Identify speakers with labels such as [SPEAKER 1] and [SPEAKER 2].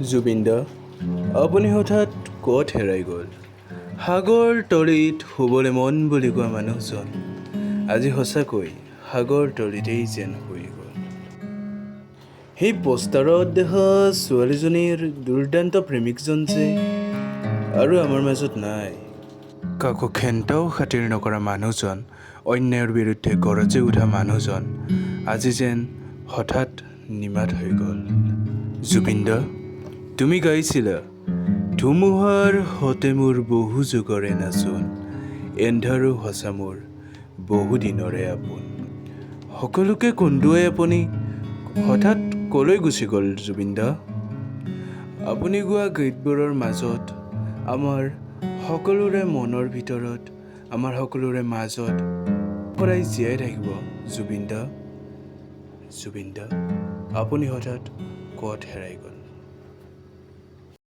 [SPEAKER 1] জুবেenda, আপুনি হঠাৎ ক'ত হেৰাই গ'ল? সাগৰ তলিত শুবলৈ মন বুলি কোৱা মানুহজন আজি সঁচাকৈ সাগৰ তলিতেই যেন শুই গ'ল। সেই পোষ্টাৰত দেখা ছোৱালীজনীৰ দুৰ্দান্ত প্ৰেমিকজন যে আৰু আমাৰ মাজত নাই। কাকো ক্ষেন্তাও খাতিৰ নকৰা মানুহজন, অন্যায়ৰ বিৰুদ্ধে গৰজি উঠা মানুহজন আজি যেন হঠাৎ নিমাত হৈ গ'ল। জুবেenda, তুমি গাইছিলা, ধুমুহাৰ সতে মোৰ বহু যুগৰে নাচোন, এন্ধাৰো সঁচা মোৰ বহু দিনৰে আপোন। সকলোকে কন্দুৱাই আপুনি হঠাৎ ক'লৈ গুচি গ'ল জুবেenda? আপুনি গোৱা গীতবোৰৰ মাজত আমাৰ সকলোৰে মনৰ ভিতৰত, আমাৰ সকলোৰে মাজত সদায় জীয়াই থাকিব জুবেenda। জুবেenda, আপুনি হঠাৎ ক'ত হেৰাই গ'ল?